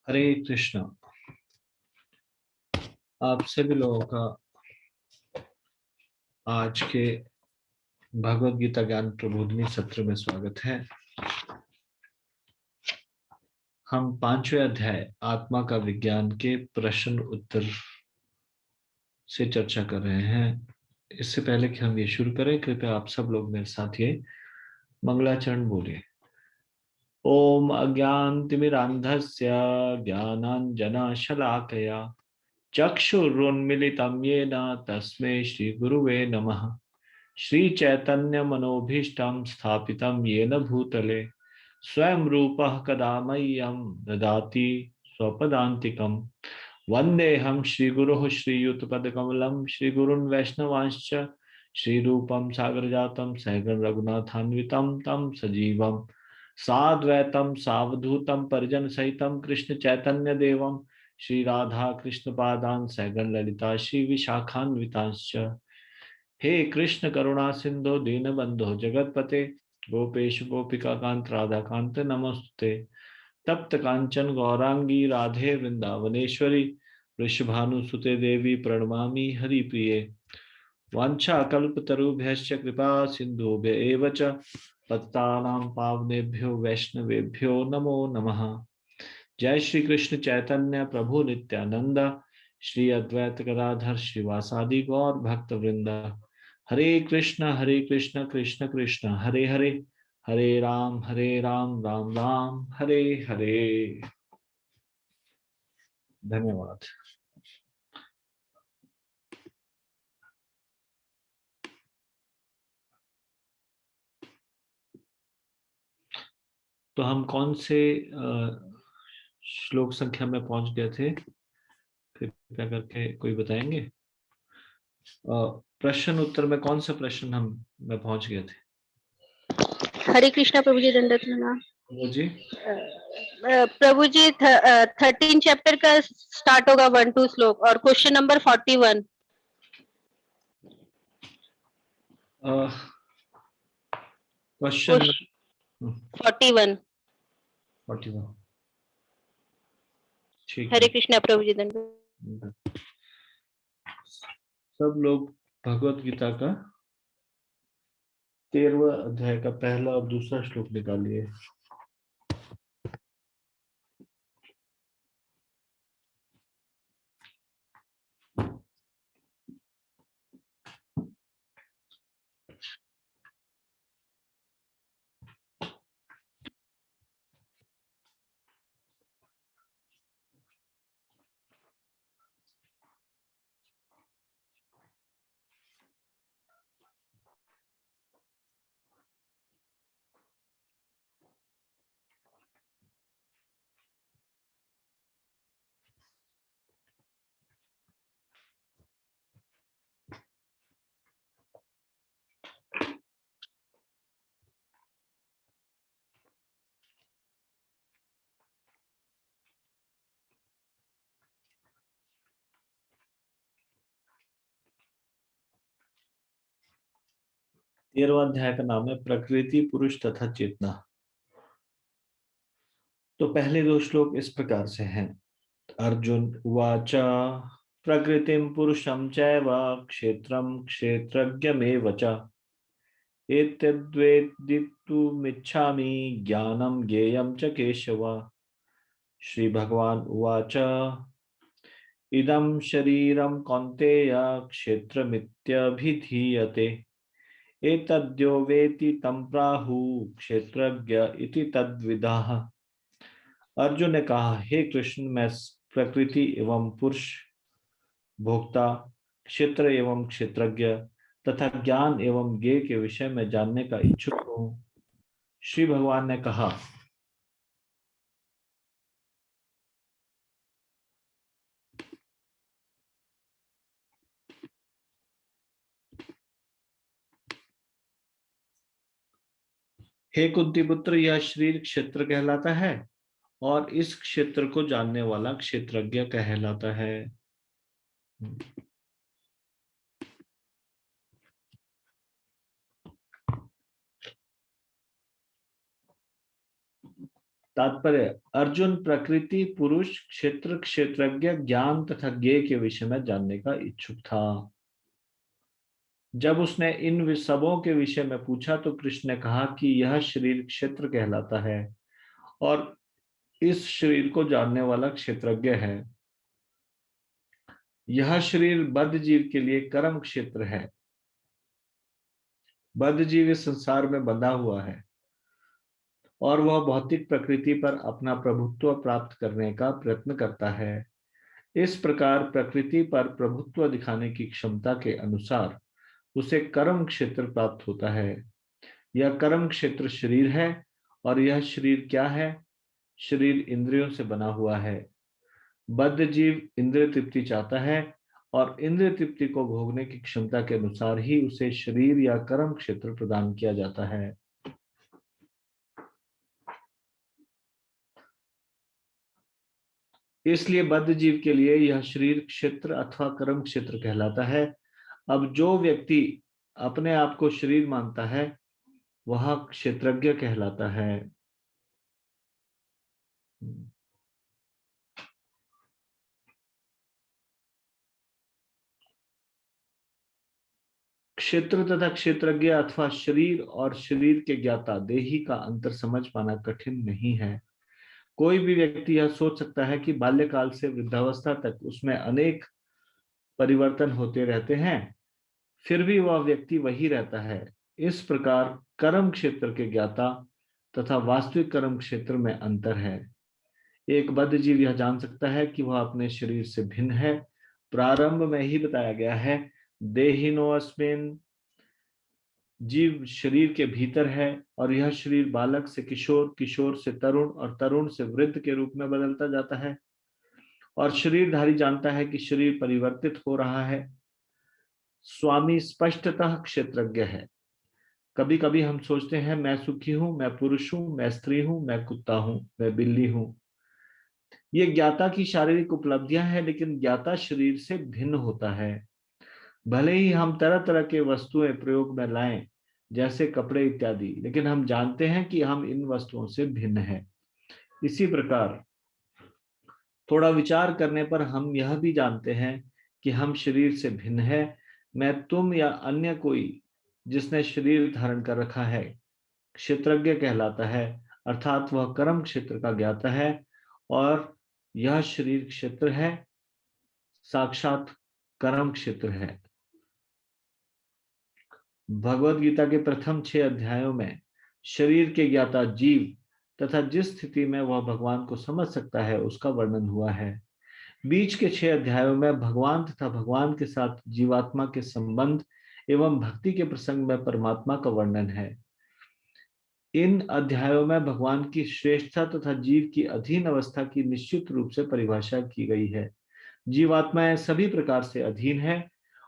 हरे कृष्णा। आप सभी लोगों का आज के भगवत गीता ज्ञान प्रबोधिनी सत्र में स्वागत है। हम 5वें अध्याय आत्मा का विज्ञान के प्रश्न उत्तर से चर्चा कर रहे हैं। इससे पहले कि हम ये शुरू करें, कृपया आप सब लोग मेरे साथ ये मंगलाचरण बोलिए। ओम अज्ञानतिमिरान्धस्य ज्ञानाञ्जनशलाकया चक्षुरुन्मीलितं येन तस्मै श्रीगुरुवे नमः। श्रीचैतन्यमनोभीष्टं स्थापितं येन भूतले स्वयं रूपः कदा मह्यं ददाति स्वपदान्तिकम्। वन्देऽहं श्रीगुरोः श्रीयुतपदकमलं श्रीगुरून् वैष्णवांश्च श्रीरूपं सागरजातं सहगण रघुनाथान्वितं तं सजीवं साद्वैतं सावधूतं परिजनसहितं कृष्ण चैतन्य देवं श्रीराधा कृष्णपादान् सहगण ललिता श्रीविशाखान्वितांश्च। हे कृष्ण करुणा सिंधु दीनबंधो जगतपते गोपेश गोपिका कांत राधा कांत नमस्ते। तप्त कांचन गौरांगी राधे वृंदावनेश्वरी वृषभानुसुते देवी प्रणमामि हरिप्रिये। वाञ्छाकल्पतरुभ्यश्च कृपा सिन्धुभ्य एव च पतितानां पावनेभ्यो वैष्णवेभ्यो नमो नमः। जय श्री कृष्ण चैतन्य प्रभु नित्यानंद श्री अद्वैत गदाधर श्रीवासादि गौर भक्त वृंद। हरे कृष्ण कृष्ण कृष्ण हरे हरे, हरे राम राम राम हरे हरे। धन्यवाद। तो हम कौन से श्लोक संख्या में पहुंच गए थे, कृपया करके कोई बताएंगे? प्रश्न उत्तर में कौन सा प्रश्न हम में पहुंच गए थे? हरे कृष्णा प्रभु जी, दंडवत प्रणाम। वो जी प्रभु जी 13 चैप्टर का स्टार्ट होगा 1-2 श्लोक और क्वेश्चन नंबर 41। क्वेश्चन 41। 41 ठीक हरे है। कृष्णा प्रभु जी, दंडवत। सब लोग भगवत गीता का 13वां अध्याय का पहला और दूसरा श्लोक निकालिए। तेरहवां अध्याय का नाम है प्रकृति पुरुष तथा चेतना। तो पहले दो श्लोक इस प्रकार से हैं। अर्जुन उवाच प्रकृतिं पुरुषं चैव क्षेत्रं क्षेत्रज्ञमेव च एतद्वेदितुमिच्छामि ज्ञानं ज्ञेयं च केशव। श्री भगवान उवाच इदं शरीरं कौन्तेय क्षेत्रमित्यभिधीयते एतद्यो वेति तं प्राहुः क्षेत्रज्ञ इति तद्विदः। अर्जुन ने कहा, हे कृष्ण, मैं प्रकृति एवं पुरुष, भोक्ता, क्षेत्र एवं क्षेत्रज्ञ तथा ज्ञान एवं ज्ञेय के विषय में जानने का इच्छुक हूँ। श्री भगवान ने कहा, हे कुंती पुत्र, यह शरीर क्षेत्र कहलाता है और इस क्षेत्र को जानने वाला क्षेत्रज्ञ कहलाता है। तात्पर्य, अर्जुन प्रकृति, पुरुष, क्षेत्र, क्षेत्रज्ञ, ज्ञान तथा ज्ञेय के विषय में जानने का इच्छुक था। जब उसने इन सबों के विषय में पूछा तो कृष्ण ने कहा कि यह शरीर क्षेत्र कहलाता है और इस शरीर को जानने वाला क्षेत्रज्ञ है। यह शरीर बद्ध जीव के लिए कर्म क्षेत्र है। बद्ध जीव इस संसार में बंधा हुआ है और वह भौतिक प्रकृति पर अपना प्रभुत्व प्राप्त करने का प्रयत्न करता है। इस प्रकार प्रकृति पर प्रभुत्व दिखाने की क्षमता के अनुसार उसे कर्म क्षेत्र प्राप्त होता है। यह कर्म क्षेत्र शरीर है और यह शरीर क्या है? शरीर इंद्रियों से बना हुआ है। बद्ध जीव इंद्रिय तृप्ति चाहता है और इंद्रिय तृप्ति को भोगने की क्षमता के अनुसार ही उसे शरीर या कर्म क्षेत्र प्रदान किया जाता है। इसलिए बद्ध जीव के लिए यह शरीर क्षेत्र अथवा कर्म क्षेत्र कहलाता है। अब जो व्यक्ति अपने आप को शरीर मानता है वह क्षेत्रज्ञ कहलाता है। क्षेत्र तथा क्षेत्रज्ञ अथवा शरीर और शरीर के ज्ञाता देही का अंतर समझ पाना कठिन नहीं है। कोई भी व्यक्ति यह सोच सकता है कि बाल्यकाल से वृद्धावस्था तक उसमें अनेक परिवर्तन होते रहते हैं, फिर भी वह व्यक्ति वही रहता है। इस प्रकार कर्म क्षेत्र के ज्ञाता तथा वास्तविक कर्म क्षेत्र में अंतर है। एक बद्ध जीव यह जान सकता है कि वह अपने शरीर से भिन्न है। प्रारंभ में ही बताया गया है, देहिनोऽस्मिन्, जीव शरीर के भीतर है और यह शरीर बालक से किशोर, किशोर से तरुण और तरुण से वृद्ध के रूप में बदलता जाता है। और शरीरधारी जानता है कि शरीर परिवर्तित हो रहा है। स्वामी स्पष्टतः क्षेत्रज्ञ है। कभी कभी हम सोचते हैं मैं सुखी हूं, मैं पुरुष हूं, मैं स्त्री हूं, मैं कुत्ता हूं, मैं बिल्ली हूं। ये ज्ञाता की शारीरिक उपलब्धियां हैं, लेकिन ज्ञाता शरीर से भिन्न होता है। भले ही हम तरह तरह के वस्तुएं प्रयोग में लाएं, जैसे कपड़े इत्यादि, लेकिन हम जानते हैं कि हम इन वस्तुओं से भिन्न हैं। इसी प्रकार थोड़ा विचार करने पर हम यह भी जानते हैं कि हम शरीर से भिन्न है। मैं, तुम या अन्य कोई जिसने शरीर धारण कर रखा है क्षेत्रज्ञ कहलाता है, अर्थात वह कर्म क्षेत्र का ज्ञाता है और यह शरीर क्षेत्र है, साक्षात कर्म क्षेत्र है। भगवद गीता के प्रथम 6 अध्यायों में शरीर के ज्ञाता जीव तथा जिस स्थिति में वह भगवान को समझ सकता है उसका वर्णन हुआ है। बीच के 6 अध्यायों में भगवान तथा भगवान के साथ जीवात्मा के संबंध एवं भक्ति के प्रसंग में परमात्मा का वर्णन है। इन अध्यायों में भगवान की श्रेष्ठता तथा जीव की अधीन अवस्था की निश्चित रूप से परिभाषा की गई है। जीवात्माएं सभी प्रकार से अधीन है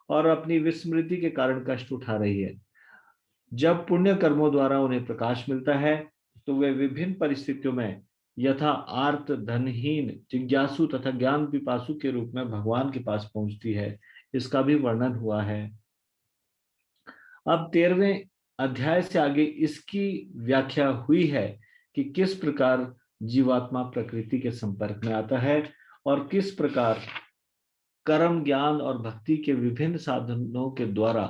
और अपनी विस्मृति के कारण कष्ट उठा रही है। जब पुण्य कर्मों द्वारा उन्हें प्रकाश मिलता है तो वे विभिन्न परिस्थितियों में यथा आर्त, धनहीन, जिज्ञासु तथा ज्ञान पिपासु के रूप में भगवान के पास पहुंचती है। इसका भी वर्णन हुआ है। अब 13वें अध्याय से आगे इसकी व्याख्या हुई है कि किस प्रकार जीवात्मा प्रकृति के संपर्क में आता है और किस प्रकार कर्म, ज्ञान और भक्ति के विभिन्न साधनों के द्वारा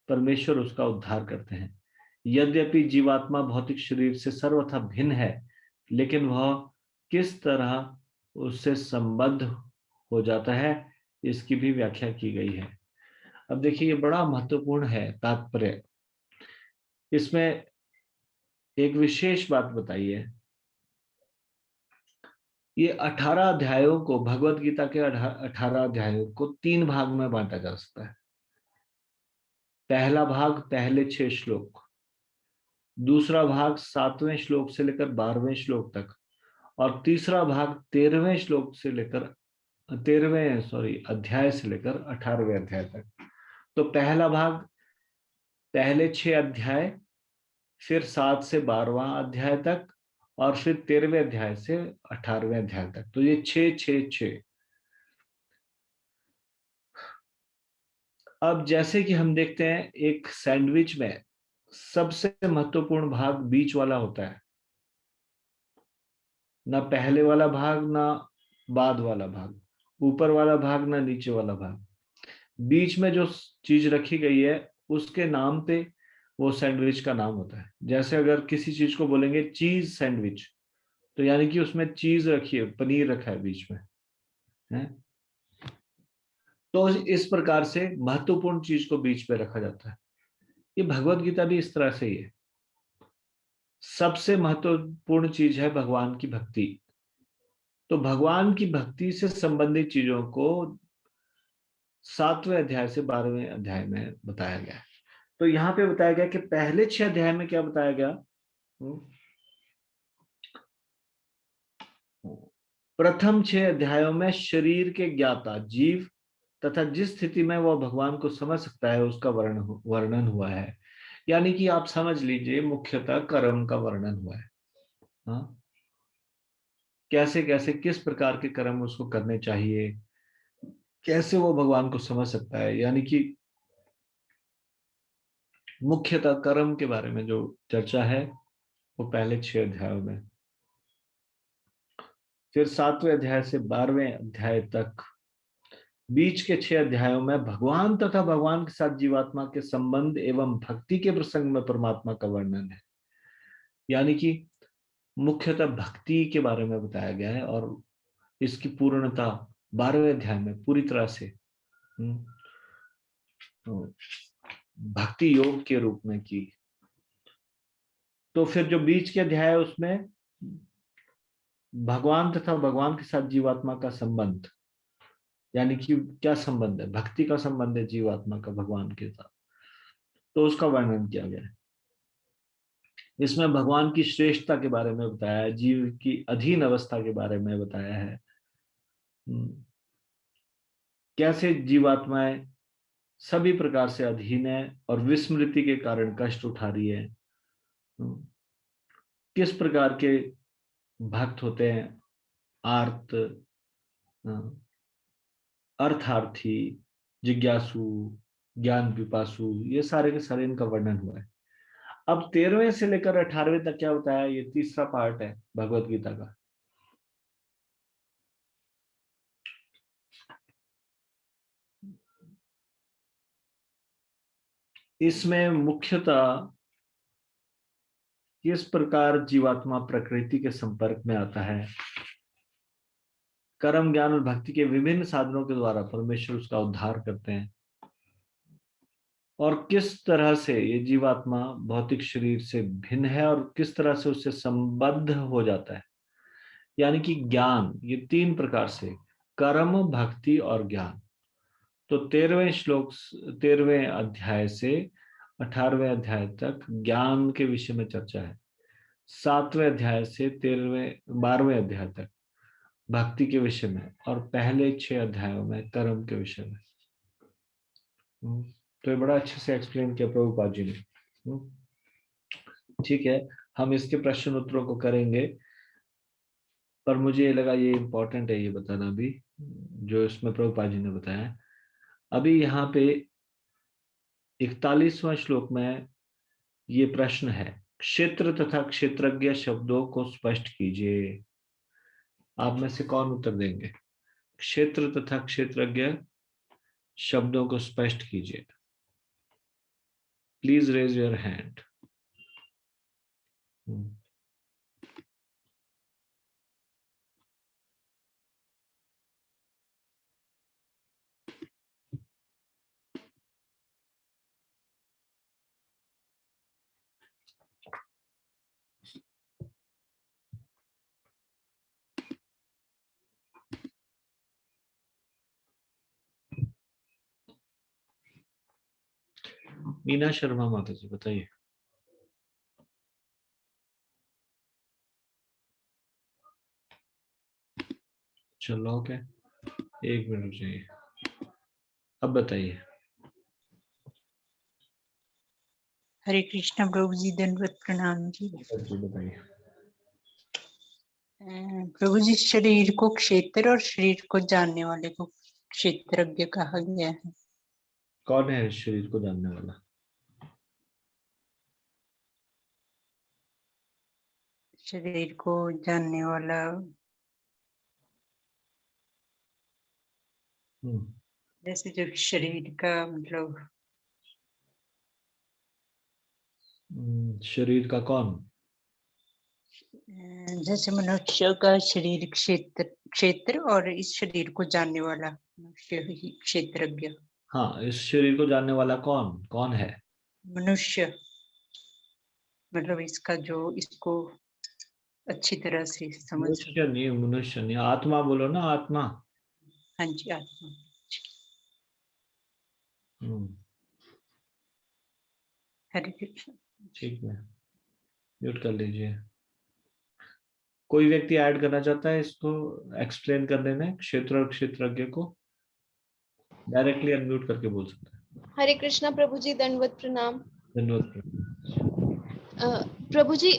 परमेश्वर उसका उद्धार करते हैं। यद्यपि जीवात्मा भौतिक शरीर से सर्वथा भिन्न है, लेकिन वह किस तरह उससे संबद्ध हो जाता है इसकी भी व्याख्या की गई है। अब देखिए, ये बड़ा महत्वपूर्ण है तात्पर्य। इसमें एक विशेष बात बताइए, ये 18 अध्यायों को, भगवत गीता के 18 अध्यायों को 3 भाग में बांटा जा सकता है। पहला भाग पहले 6 श्लोक, दूसरा भाग 7वें श्लोक से लेकर 12वें श्लोक तक और तीसरा भाग 13वें श्लोक से लेकर 13वें अध्याय से लेकर 18वें अध्याय तक। तो पहला भाग पहले 6 अध्याय, फिर 7 से 12वां अध्याय तक और फिर 13वें अध्याय से 18वें अध्याय तक। तो ये 6-6-6। अब जैसे कि हम देखते हैं एक सैंडविच में सबसे महत्वपूर्ण भाग बीच वाला होता है। ना पहले वाला भाग ना बाद वाला भाग, ऊपर वाला भाग ना नीचे वाला भाग, बीच में जो चीज रखी गई है उसके नाम पे वो सैंडविच का नाम होता है। जैसे अगर किसी चीज को बोलेंगे चीज सैंडविच, तो यानी कि उसमें चीज रखी है, पनीर रखा है बीच में, है। तो इस प्रकार से महत्वपूर्ण चीज को बीच पे रखा जाता है। ये भगवत गीता भी इस तरह से ही है। सबसे महत्वपूर्ण चीज है भगवान की भक्ति। तो भगवान की भक्ति से संबंधित चीजों को 7वें अध्याय से 12वें अध्याय में बताया गया है। तो यहाँ पे बताया गया कि पहले 6 अध्याय में क्या बताया गया? प्रथम 6 अध्यायों में शरीर के ज्ञाता जीव तथा जिस स्थिति में वह भगवान को समझ सकता है उसका वर्णन हुआ है। यानी कि आप समझ लीजिए मुख्यतः कर्म का वर्णन हुआ है। हाँ, कैसे कैसे किस प्रकार के कर्म उसको करने चाहिए, कैसे वो भगवान को समझ सकता है, यानी कि मुख्यतः कर्म के बारे में जो चर्चा है वो पहले 6 अध्यायों में। फिर 7वें अध्याय से 12वें अध्याय तक बीच के 6 अध्यायों में भगवान तथा भगवान के साथ जीवात्मा के संबंध एवं भक्ति के प्रसंग में परमात्मा का वर्णन है। यानी कि मुख्यतः भक्ति के बारे में बताया गया है और इसकी पूर्णता 12वें अध्याय में पूरी तरह से भक्ति योग के रूप में की। तो फिर जो बीच के अध्याय है उसमें भगवान तथा भगवान के साथ जीवात्मा का संबंध, यानी कि क्या संबंध है, भक्ति का संबंध है जीवात्मा का भगवान के साथ, तो उसका वर्णन किया गया है। इसमें भगवान की श्रेष्ठता के बारे में बताया है, जीव की अधीन अवस्था के बारे में बताया है, कैसे जीवात्माएं सभी प्रकार से अधीन है और विस्मृति के कारण कष्ट उठा रही है, किस प्रकार के भक्त होते हैं, आर्त, अर्थार्थी, जिज्ञासु, ज्ञान पिपासु, ये सारे के सारे इनका वर्णन हुआ है। अब 13वें से लेकर 18वें तक क्या बताया, ये तीसरा पार्ट है भगवत गीता का। इसमें मुख्यतः किस प्रकार जीवात्मा प्रकृति के संपर्क में आता है, कर्म ज्ञान और भक्ति के विभिन्न साधनों के द्वारा परमेश्वर उसका उद्धार करते हैं, और किस तरह से ये जीवात्मा भौतिक शरीर से भिन्न है और किस तरह से उससे संबद्ध हो जाता है। यानी कि ज्ञान, ये 3 प्रकार से, कर्म, भक्ति और ज्ञान। तो 13वें अध्याय से 18वें अध्याय तक ज्ञान के विषय में चर्चा है। 7वें अध्याय से 12वें अध्याय तक भक्ति के विषय में, और पहले 6 अध्यायों में कर्म के विषय में। तो ये बड़ा अच्छे से एक्सप्लेन किया प्रभुपाद जी ने। ठीक है, हम इसके प्रश्न उत्तरों को करेंगे, पर मुझे ये लगा ये इंपॉर्टेंट है ये बताना भी, जो इसमें प्रभुपाद जी ने बताया है। अभी यहाँ पे 41वां श्लोक में ये प्रश्न है, क्षेत्र तथा क्षेत्रज्ञ शब्दों को स्पष्ट कीजिए। आप में से कौन उत्तर देंगे? क्षेत्र तथा क्षेत्रज्ञ शब्दों को स्पष्ट कीजिए। Please raise your hand. Meena Sharma माता जी बताइए। चलो ओके, 1 मिनट चाहिए। अब बताइए। हरे कृष्णा प्रभु जी, दंडवत प्रणाम जी। बताइए। प्रभु जी, शरीर को क्षेत्र और शरीर को जानने वाले को क्षेत्रज्ञ कहा गया है। कौन है शरीर को जानने वाला? शरीर को जानने वाला, जैसे जो शरीर का मतलब शरीर का कौन? जैसे मनुष्य का शरीर क्षेत्र क्षेत्र और इस शरीर को जानने वाला मनुष्य ही क्षेत्रज्ञ। हाँ, इस शरीर को जानने वाला कौन कौन है? मनुष्य मतलब इसका जो इसको अच्छी तरह से समझ सके। मनुष्य नहीं, आत्मा बोलो ना, आत्मा। हाँ जी, आत्मा। हरे कृष्ण। ठीक है, म्यूट कर लीजिए। कोई व्यक्ति ऐड करना चाहता है इसको एक्सप्लेन करने में, क्षेत्र और क्षेत्रज्ञ को? डायरेक्टली अनम्यूट करके बोल सकते हैं। हरे कृष्णा प्रभु जी, दंडवत प्रणाम। धन्यवाद। प्रभु जी,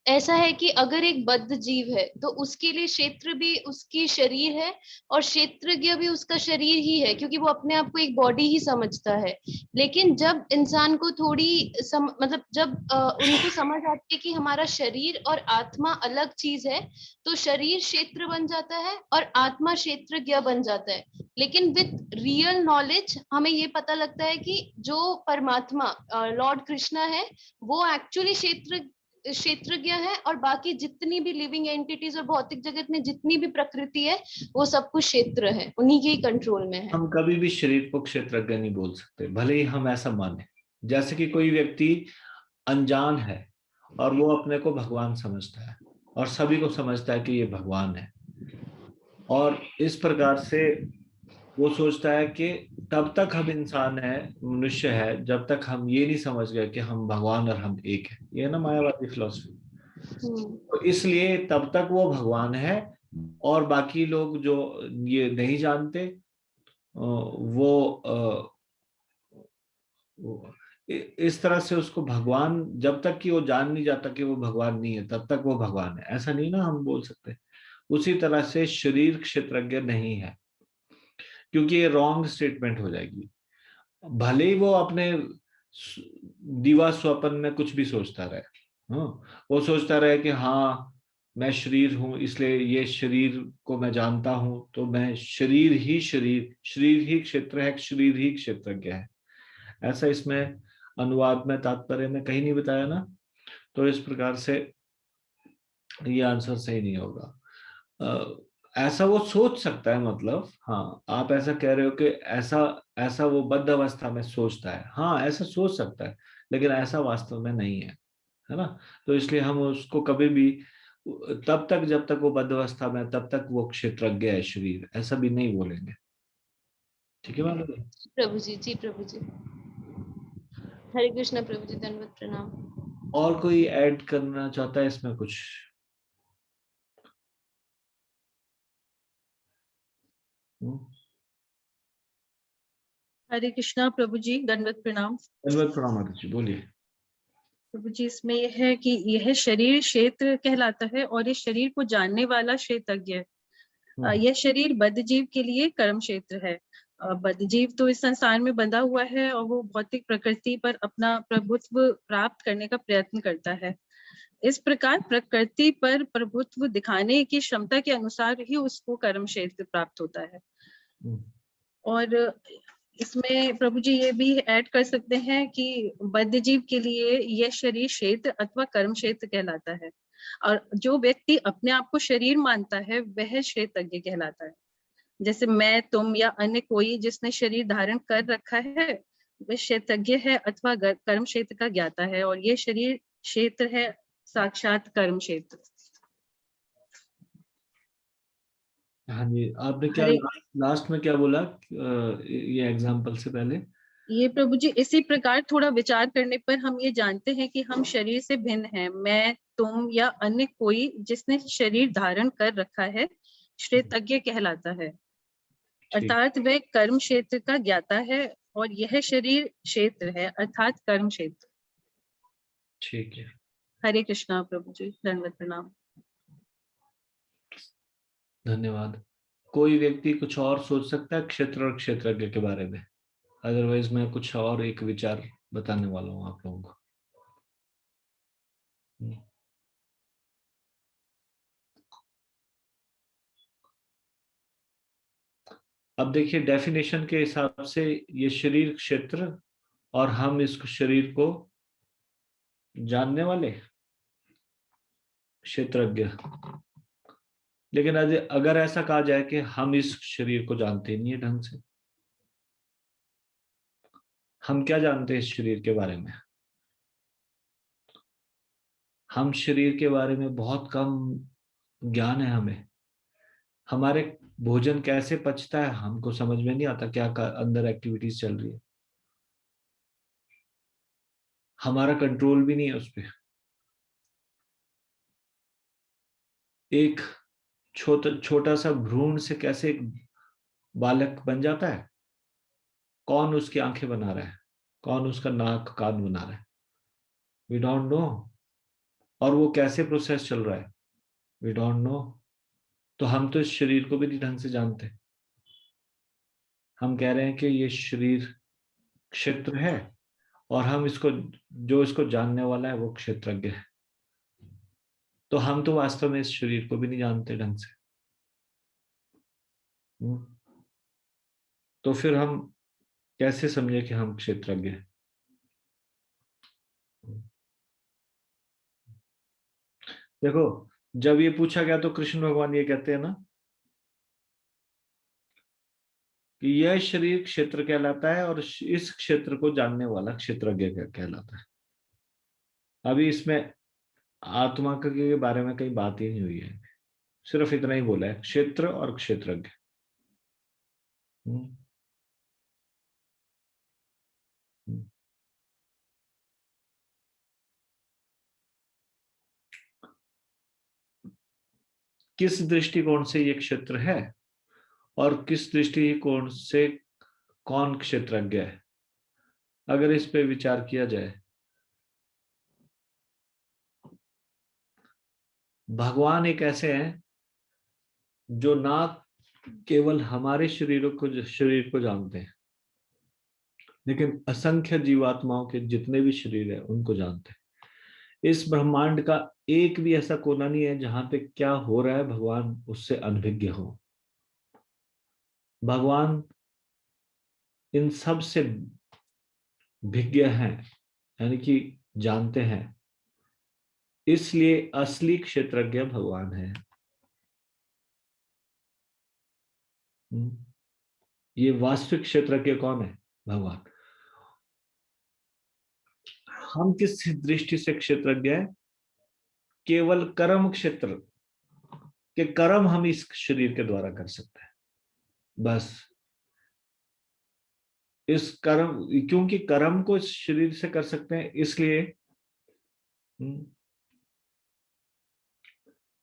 ऐसा है कि अगर एक बद्ध जीव है तो उसके लिए क्षेत्र भी उसकी शरीर है और क्षेत्रज्ञ भी उसका शरीर ही है, क्योंकि वो अपने आप को एक बॉडी ही समझता है। लेकिन जब इंसान को थोड़ी मतलब जब उनको समझ आती है कि हमारा शरीर और आत्मा अलग चीज है, तो शरीर क्षेत्र बन जाता है और आत्मा क्षेत्रज्ञ बन जाता है। लेकिन विद रियल नॉलेज हमें ये पता लगता है कि जो परमात्मा लॉर्ड कृष्णा है वो एक्चुअली क्षेत्रज्ञ है, और बाकी जितनी भी लिविंग एंटिटीज और भौतिक जगत में जितनी भी प्रकृति है वो सब कुछ क्षेत्र है, उन्हीं के ही कंट्रोल में है। हम कभी भी शरीर को क्षेत्रज्ञ नहीं बोल सकते, भले ही हम ऐसा माने। जैसे कि कोई व्यक्ति अनजान है और वो अपने को भगवान समझता है और सभी को समझता है कि ये भगवान है, और इस प्रकार से वो सोचता है कि तब तक हम इंसान है, मनुष्य है, जब तक हम ये नहीं समझ गए कि हम भगवान और हम एक है। ये ना मायावादी फिलॉसफी। तो इसलिए तब तक वो भगवान है, और बाकी लोग जो ये नहीं जानते इस तरह से उसको भगवान, जब तक कि वो जान नहीं जाता कि वो भगवान नहीं है तब तक वो भगवान है, ऐसा नहीं ना हम बोल सकते। उसी तरह से शरीर क्षेत्रज्ञ नहीं है, क्योंकि ये रॉन्ग स्टेटमेंट हो जाएगी। भले ही वो अपने दिवा स्वप्न में कुछ भी सोचता रहे, वो सोचता रहे कि हाँ मैं शरीर हूं, इसलिए ये शरीर को मैं जानता हूं, तो मैं शरीर ही क्षेत्र है, शरीर ही क्षेत्रज्ञ है। ऐसा इसमें अनुवाद में तात्पर्य में कहीं नहीं बताया ना, तो इस प्रकार से ये आंसर सही नहीं होगा। ऐसा वो सोच सकता है, मतलब हाँ आप ऐसा कह रहे हो कि ऐसा ऐसा वो बद्ध अवस्था में सोचता है, हाँ ऐसा सोच सकता है, लेकिन ऐसा वास्तव में नहीं है ना। तो इसलिए हम उसको कभी भी तब तक जब तक वो बद्ध अवस्था में तब तक वो क्षेत्रज्ञ है शरीर, ऐसा भी नहीं बोलेंगे। ठीक है मैडम? प्रभु जी, जी प्रभु जी। हरे कृष्णा प्रभु जी, दंडवत प्रणाम। और कोई ऐड करना चाहता है इसमें कुछ? हरे कृष्णा प्रभु जी, दंडवत प्रणाम। धन्यवाद प्रणाम माता जी, बोलिए। प्रभु जी, इसमें यह है कि यह शरीर क्षेत्र कहलाता है और इस शरीर को जानने वाला क्षेत्रज्ञ है। यह शरीर बद्ध जीव के लिए कर्म क्षेत्र है। बद्ध जीव तो इस संसार में बंधा हुआ है और वो भौतिक प्रकृति पर अपना प्रभुत्व प्राप्त करने का प्रयत्न करता है। इस प्रकार प्रकृति पर प्रभुत्व दिखाने की क्षमता के अनुसार ही उसको कर्म क्षेत्र प्राप्त होता है। और इसमें प्रभु जी ये भी ऐड कर सकते हैं कि बद्ध जीव के लिए यह शरीर क्षेत्र अथवा कर्म क्षेत्र कहलाता है, और जो व्यक्ति अपने आप को शरीर मानता है वह क्षेत्रज्ञ कहलाता है। जैसे मैं, तुम या अन्य कोई जिसने शरीर धारण कर रखा है वह क्षेत्रज्ञ है अथवा कर्म क्षेत्र का ज्ञाता है, और ये शरीर क्षेत्र है साक्षात कर्म क्षेत्र। हाँ जी, आपने क्या लास्ट में क्या बोला ये एग्जाम्पल से पहले? ये प्रभु जी, इसी प्रकार थोड़ा विचार करने पर हम ये जानते हैं कि हम शरीर से भिन्न हैं। मैं, तुम या अन्य कोई जिसने शरीर धारण कर रखा है क्षेत्रज्ञ कहलाता है, अर्थात वह कर्म क्षेत्र का ज्ञाता है, और यह शरीर क्षेत्र है अर्थात कर्म क्षेत्र। ठीक है। हरे कृष्णा प्रभु जी, दंडवत प्रणाम। धन्यवाद। कोई व्यक्ति कुछ और सोच सकता है क्षेत्र और क्षेत्रज्ञ के बारे में? अदरवाइज मैं कुछ और एक विचार बताने वाला हूँ आप लोगों को। अब देखिए डेफिनेशन के हिसाब से ये शरीर क्षेत्र और हम इस शरीर को जानने वाले क्षेत्रज्ञ। लेकिन अगर ऐसा कहा जाए कि हम इस शरीर को जानते नहीं है ढंग से, हम क्या जानते हैं इस शरीर के बारे में? हम शरीर के बारे में बहुत कम ज्ञान है हमें। हमारे भोजन कैसे पचता है हमको समझ में नहीं आता, क्या अंदर एक्टिविटीज चल रही है, हमारा कंट्रोल भी नहीं है उस पर। एक छोटा सा भ्रूण से कैसे एक बालक बन जाता है, कौन उसकी आंखें बना रहा है, कौन उसका नाक कान बना रहा है, वी डोंट नो। और वो कैसे प्रोसेस चल रहा है, वी डोंट नो। तो हम तो इस शरीर को भी नहीं ढंग से जानते। हम कह रहे हैं कि ये शरीर क्षेत्र है और हम इसको, जो इसको जानने वाला है वो क्षेत्रज्ञ है। तो हम तो वास्तव में इस शरीर को भी नहीं जानते ढंग से। तो फिर हम कैसे समझे कि हम क्षेत्रज्ञ हैं? देखो, जब ये पूछा गया तो कृष्ण भगवान ये कहते हैं ना कि यह शरीर क्षेत्र कहलाता है और इस क्षेत्र को जानने वाला क्षेत्रज्ञ कहलाता है। अभी इसमें आत्मा के बारे में कहीं बात ही नहीं हुई है, सिर्फ इतना ही बोला है, क्षेत्र और क्षेत्रज्ञ। हम्म, हम्म। किस दृष्टिकोण से ये क्षेत्र है और किस दृष्टिकोण से कौन क्षेत्रज्ञ है, अगर इस पे विचार किया जाए, भगवान एक ऐसे हैं जो ना केवल हमारे शरीर को जानते हैं, लेकिन असंख्य जीवात्माओं के जितने भी शरीर है उनको जानते हैं। इस ब्रह्मांड का एक भी ऐसा कोना नहीं है जहां पे क्या हो रहा है भगवान उससे अनभिज्ञ हो। भगवान इन सब से भिज्ञ हैं, यानी कि जानते हैं। इसलिए असली क्षेत्रज्ञ भगवान है। ये वास्तविक क्षेत्रज्ञ कौन है? भगवान। हम किस दृष्टि से क्षेत्रज्ञ है? केवल कर्म क्षेत्र के कर्म हम इस शरीर के द्वारा कर सकते हैं, बस। इस कर्म, क्योंकि कर्म को इस शरीर से कर सकते हैं, इसलिए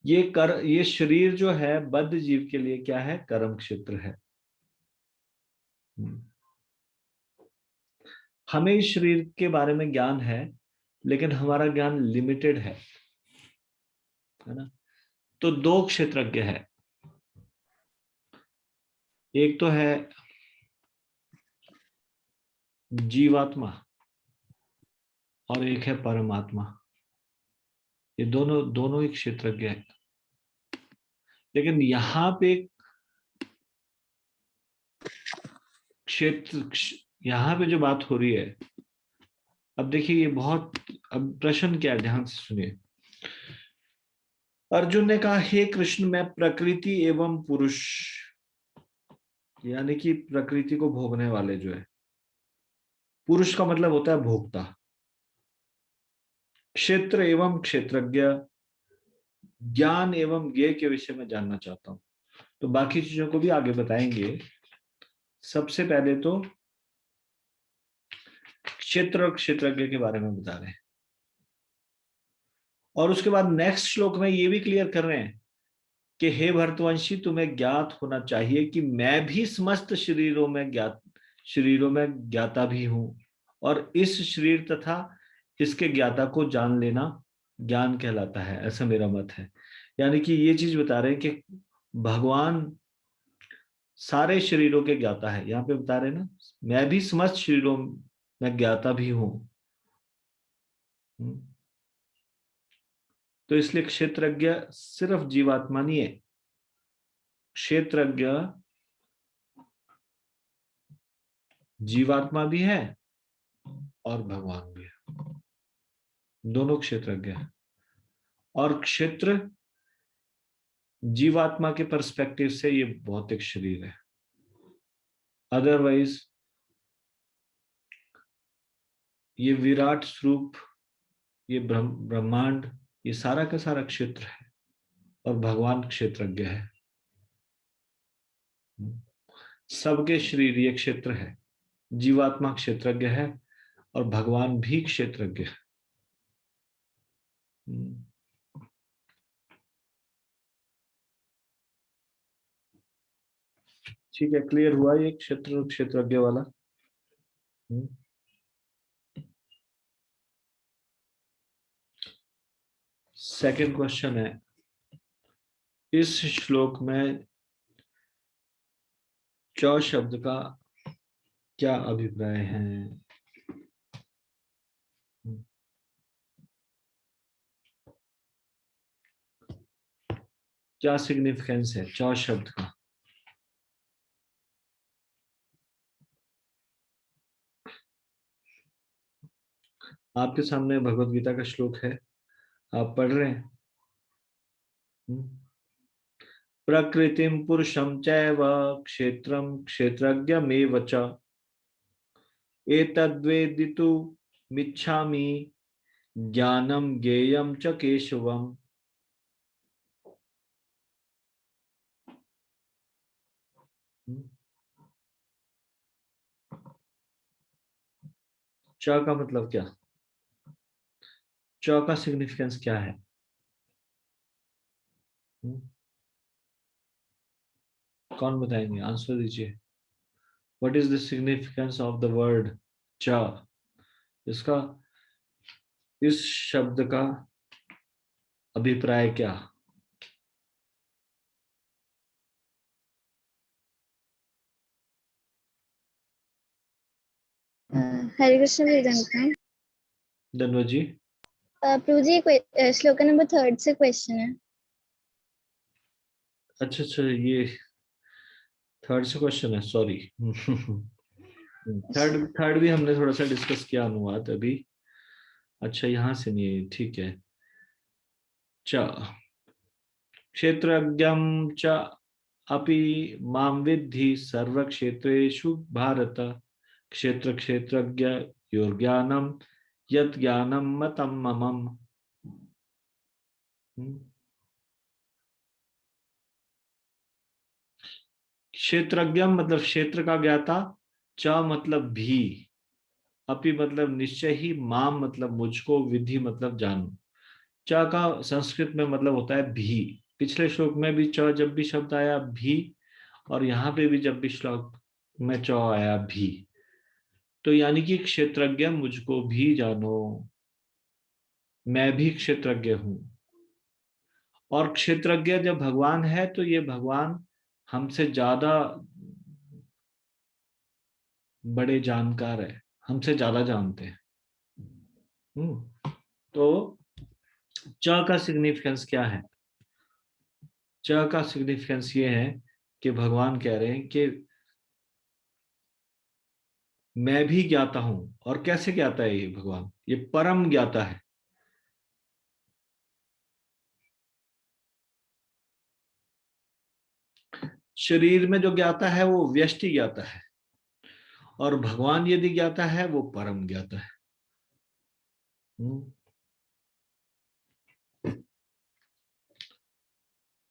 ये शरीर जो है बद्ध जीव के लिए क्या है? कर्म क्षेत्र है। हमें इस शरीर के बारे में ज्ञान है, लेकिन हमारा ज्ञान लिमिटेड है ना? तो दो क्षेत्रज्ञ है, एक तो है जीवात्मा और एक है परमात्मा। ये दोनों दोनों ही क्षेत्रज्ञ है। लेकिन यहाँ पे क्षेत्र, यहाँ पे जो बात हो रही है, अब देखिए ये बहुत, अब प्रश्न क्या है, ध्यान से सुनिए। अर्जुन ने कहा, हे कृष्ण, मैं प्रकृति एवं पुरुष, यानी कि प्रकृति को भोगने वाले जो है, पुरुष का मतलब होता है भोक्ता, क्षेत्र एवं क्षेत्रज्ञ, ज्ञान एवं ज्ञेय के विषय में जानना चाहता हूं। तो बाकी चीजों को भी आगे बताएंगे। सबसे पहले तो क्षेत्र और क्षेत्रज्ञ के बारे में बता रहे हैं, और उसके बाद नेक्स्ट श्लोक में ये भी क्लियर कर रहे हैं कि हे भरतवंशी, तुम्हें ज्ञात होना चाहिए कि मैं भी समस्त शरीरों में ज्ञाता भी हूं, और इस शरीर तथा इसके ज्ञाता को जान लेना ज्ञान कहलाता है, ऐसा मेरा मत है। यानी कि ये चीज बता रहे हैं कि भगवान सारे शरीरों के ज्ञाता है। यहाँ पे बता रहे हैं ना, मैं भी समस्त शरीरों में ज्ञाता भी हूं। तो इसलिए क्षेत्रज्ञ सिर्फ जीवात्मा नहीं है, क्षेत्रज्ञ जीवात्मा भी है और भगवान भी है, दोनों क्षेत्रज्ञ है। और क्षेत्र जीवात्मा के पर्सपेक्टिव से ये भौतिक शरीर है, अदरवाइज ये विराट स्वरूप, ये ब्रह्मांड, ये सारा का सारा क्षेत्र है और भगवान क्षेत्रज्ञ है। सबके शरीर ये क्षेत्र है, जीवात्मा क्षेत्रज्ञ है और भगवान भी क्षेत्रज्ञ है। ठीक है, क्लियर हुआ ये क्षेत्र क्षेत्रज्ञ वाला? सेकंड क्वेश्चन है, इस श्लोक में च शब्द का क्या अभिप्राय है? क्या सिग्निफिकेंस है च शब्द का? आपके सामने भगवत गीता का श्लोक है, आप पढ़ रहे हैं। प्रकृतिम पुरुषम चैव क्षेत्रम क्षेत्रज्ञमेव च एतद्वेदितुमिच्छामि ज्ञानम ज्ञेयम च केशवम। च का मतलब क्या? च का सिग्निफिकेंस क्या है? कौन बताएंगे? आंसर दीजिए। What is the significance of the word च? इसका, इस शब्द का अभिप्राय क्या? हरे कृष्ण वेदांत। धन्यवाद जी। प्रभु जी श्लोक नंबर 3 से क्वेश्चन है। अच्छा अच्छा, ये थर्ड से क्वेश्चन है, सॉरी। थर्ड भी हमने थोड़ा सा डिस्कस किया अनुवाद अभी। अच्छा, यहाँ से नहीं, ठीक है। च क्षेत्रज्ञं च अपि मां विद्धि सर्व क्षेत्रेषु भारत क्षेत्र क्षेत्रज्ञ योर्ज्ञानम यत् ज्ञानम मतम ममम। क्षेत्रज्ञ मतलब क्षेत्र का ज्ञाता, च मतलब भी, अपि मतलब निश्चय ही, माम मतलब मुझको, विधि मतलब जानू। च का संस्कृत में मतलब होता है भी। पिछले श्लोक में भी च जब भी शब्द आया भी, और यहाँ पे भी जब भी श्लोक में च आया भी, तो यानी कि क्षेत्रज्ञ मुझको भी जानो, मैं भी क्षेत्रज्ञ हूं। और क्षेत्रज्ञ जब भगवान है तो ये भगवान हमसे ज्यादा बड़े जानकार है, हमसे ज्यादा जानते हैं। तो च का सिग्निफिकेंस क्या है? च का सिग्निफिकेंस ये है कि भगवान कह रहे हैं कि मैं भी ज्ञाता हूं। और कैसे ज्ञाता है ये भगवान? ये परम ज्ञाता है। शरीर में जो ज्ञाता है वो व्यष्टि ज्ञाता है, और भगवान यदि ज्ञाता है वो परम ज्ञाता है।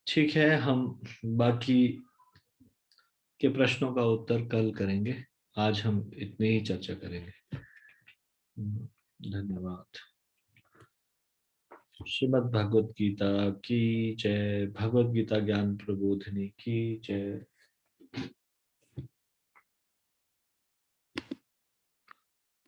ठीक है, हम बाकी के प्रश्नों का उत्तर कल करेंगे, आज हम इतनी ही चर्चा करेंगे। धन्यवाद। श्रीमद् भगवद गीता की जय। भगवद गीता ज्ञान प्रबोधिनी की जय।